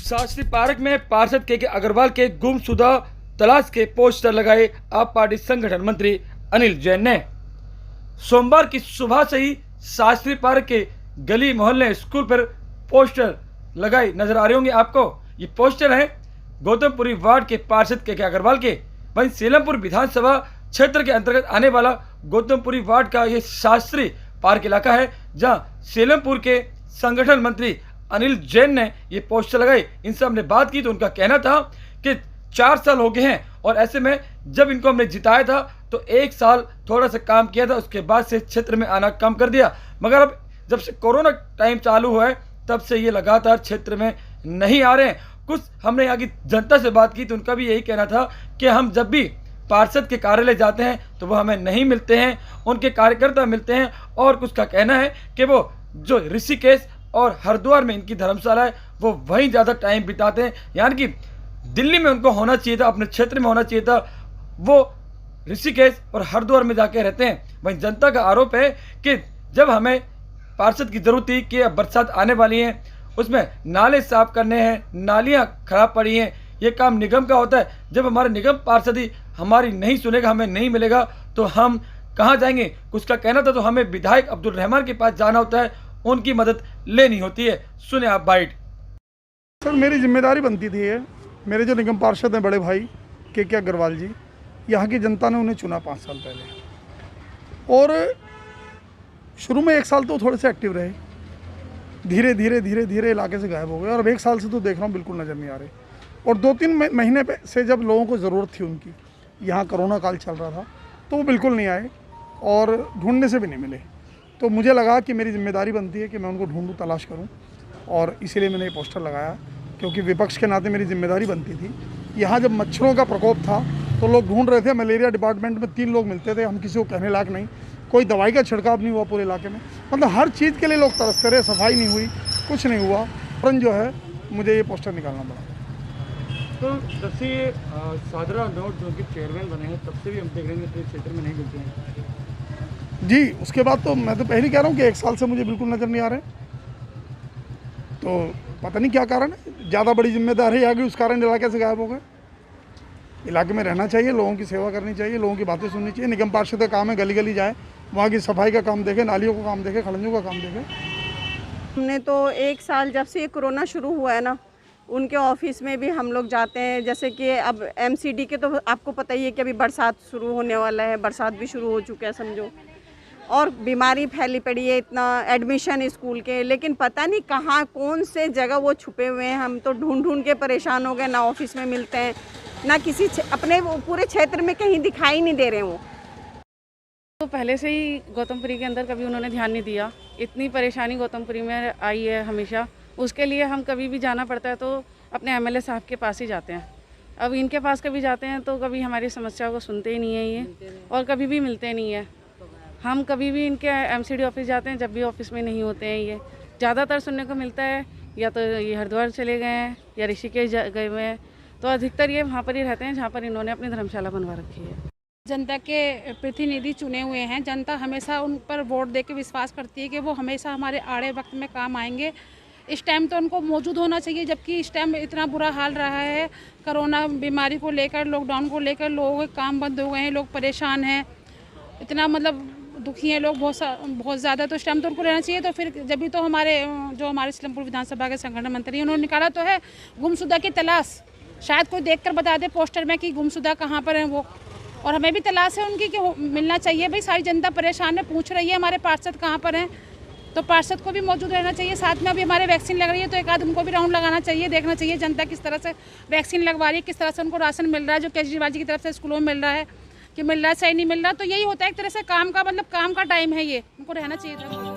Shastri park में पार्षद के अग्रवाल के गुमशुदा तलाश के पोस्टर लगाए आप पार्टी संगठन मंत्री अनिल जैन ने। सोमवार की सुबह से ही शास्त्री पार्क के गली मोहल्ले स्कूल पर पोस्टर लगाए नजर आ रहे होंगे आपको। ये पोस्टर है गौतमपुरी वार्ड के पार्षद के अग्रवाल के। वहीं सीलमपुर विधानसभा क्षेत्र के अंतर्गत आने वाला गौतमपुरी वार्ड का ये शास्त्री पार्क इलाका है, जहां सीलमपुर के संगठन मंत्री अनिल जैन ने ये पोस्टर लगाए। इनसे हमने बात की तो उनका कहना था कि 4 साल हो गए हैं और ऐसे में जब इनको हमने जिताया था तो 1 साल थोड़ा सा काम किया था, उसके बाद से क्षेत्र में आना कम कर दिया। मगर अब जब से कोरोना टाइम चालू हुआ है तब से ये लगातार क्षेत्र में नहीं आ रहे हैं। कुछ हमने यहाँ की जनता से बात की तो उनका भी यही कहना था कि हम जब भी पार्षद के कार्यालय जाते हैं तो वो हमें नहीं मिलते हैं, उनके कार्यकर्ता मिलते हैं। और कुछ का कहना है कि वो जो ऋषिकेश और हरिद्वार में इनकी धर्मशाला है वो वहीं ज़्यादा टाइम बिताते हैं, यानी कि दिल्ली में उनको होना चाहिए था, अपने क्षेत्र में होना चाहिए था, वो ऋषिकेश और हरिद्वार में जाके रहते हैं। वहीं जनता का आरोप है कि जब हमें पार्षद की जरूरत थी कि अब बरसात आने वाली है, उसमें नाले साफ करने हैं, नालियाँ खराब पड़ी हैं, ये काम निगम का होता है। जब हमारे निगम पार्षद ही हमारी नहीं सुनेगा, हमें नहीं मिलेगा तो हम कहाँ जाएंगे। कुछ का कहना था तो हमें विधायक अब्दुल रहमान के पास जाना होता है, उनकी मदद लेनी होती है। सुने आप बाइट। सर मेरी जिम्मेदारी बनती थी ये, मेरे जो निगम पार्षद हैं बड़े भाई के अग्रवाल जी, यहाँ की जनता ने उन्हें चुना 5 साल पहले। और शुरू में 1 साल तो थोड़े से एक्टिव रहे, धीरे धीरे इलाके से गायब हो गए। और अब 1 साल से तो देख रहा हूँ बिल्कुल नज़र नहीं आ रहे। और 2-3 महीने से जब लोगों को ज़रूरत थी उनकी, यहाँ कोरोना काल चल रहा था, तो वो बिल्कुल नहीं आए और ढूंढने से भी नहीं मिले। तो मुझे लगा कि मेरी जिम्मेदारी बनती है कि मैं उनको ढूंढूं, तलाश करूं, और इसीलिए मैंने ये पोस्टर लगाया, क्योंकि विपक्ष के नाते मेरी जिम्मेदारी बनती थी। यहाँ जब मच्छरों का प्रकोप था तो लोग ढूंढ रहे थे, मलेरिया डिपार्टमेंट में 3 लोग मिलते थे, हम किसी को कहने लायक नहीं, कोई दवाई का छिड़काव नहीं हुआ पूरे इलाके में। मतलब हर चीज़ के लिए लोग तरसते रहे, सफाई नहीं हुई, कुछ नहीं हुआ। फौरन जो है मुझे ये पोस्टर निकालना पड़ा। तो जब से ये सादरा नोट जो कि चेयरमैन बने हैं तब से भी हम देख रहे हैं कि क्षेत्र में नहीं मिलते हैं जी। उसके बाद तो मैं तो पहले कह रहा हूँ कि 1 साल से मुझे बिल्कुल नज़र नहीं आ रहे, तो पता नहीं क्या कारण है। ज़्यादा बड़ी जिम्मेदारी आ गई, उस कारण इलाके से गायब हो गए। इलाके में रहना चाहिए, लोगों की सेवा करनी चाहिए, लोगों की बातें सुननी चाहिए। निगम पार्षद का काम है गली गली जाए, वहाँ की सफाई का काम देखे, नालियों का काम देखे, खड़ंजों का काम देखे। हमने तो 1 साल जब से ये कोरोना शुरू हुआ है ना, उनके ऑफिस में भी हम लोग जाते हैं। जैसे कि अब एमसीडी के तो आपको पता ही है कि अभी बरसात शुरू होने वाला है, बरसात भी शुरू हो चुका है समझो, और बीमारी फैली पड़ी है, इतना एडमिशन स्कूल के, लेकिन पता नहीं कहाँ कौन से जगह वो छुपे हुए हैं। हम तो ढूंढ के परेशान हो गए, ना ऑफिस में मिलते हैं, ना किसी अपने पूरे क्षेत्र में कहीं दिखाई नहीं दे रहे वो। तो पहले से ही गौतमपुरी के अंदर कभी उन्होंने ध्यान नहीं दिया। इतनी परेशानी गौतमपुरी में आई है हमेशा, उसके लिए हम कभी भी जाना पड़ता है तो अपने एमएलए साहब के पास ही जाते हैं। अब इनके पास कभी जाते हैं तो कभी हमारी समस्या को सुनते ही नहीं है ये, और कभी भी मिलते नहीं है। हम कभी भी इनके एमसीडी ऑफिस जाते हैं, जब भी ऑफिस में नहीं होते हैं ये, ज़्यादातर सुनने को मिलता है या तो ये हरिद्वार चले गए हैं या ऋषिकेश गए हुए हैं। तो अधिकतर ये वहाँ पर ही रहते हैं जहाँ पर इन्होंने अपनी धर्मशाला बनवा रखी है। जनता के प्रतिनिधि चुने हुए हैं, जनता हमेशा उन पर वोट दे के विश्वास करती है कि वो हमेशा हमारे आड़े वक्त में काम आएंगे। इस टाइम तो उनको मौजूद होना चाहिए, जबकि इस टाइम इतना बुरा हाल रहा है कोरोना बीमारी को लेकर, लॉकडाउन को लेकर, लोगों के काम बंद हो गए हैं, लोग परेशान हैं, इतना मतलब दुखी हैं लोग बहुत ज़्यादा। तो इस टाइम तो उनको रहना चाहिए। तो फिर जब भी तो हमारे सीलमपुर विधानसभा के संगठन मंत्री उन्होंने निकाला तो है गुमशुदा की तलाश, शायद कोई देखकर बता दे पोस्टर में कि गुमशुदा कहाँ पर हैं वो, और हमें भी तलाश है उनकी कि मिलना चाहिए। भाई सारी जनता परेशान है, पूछ रही है हमारे पार्षद कहाँ पर हैं, तो पार्षद को भी मौजूद रहना चाहिए। साथ में अभी हमारे वैक्सीन लग रही है तो एक आध उनको भी राउंड लगाना चाहिए, देखना चाहिए जनता किस तरह से वैक्सीन लगवा रही है, किस तरह से उनको राशन मिल रहा है, जो केजरीवाल जी की तरफ से स्कूलों में मिल रहा है कि मिल रहा है, सही नहीं मिल रहा। तो यही होता है एक तरह से काम का, मतलब काम का टाइम है ये, उनको रहना चाहिए था।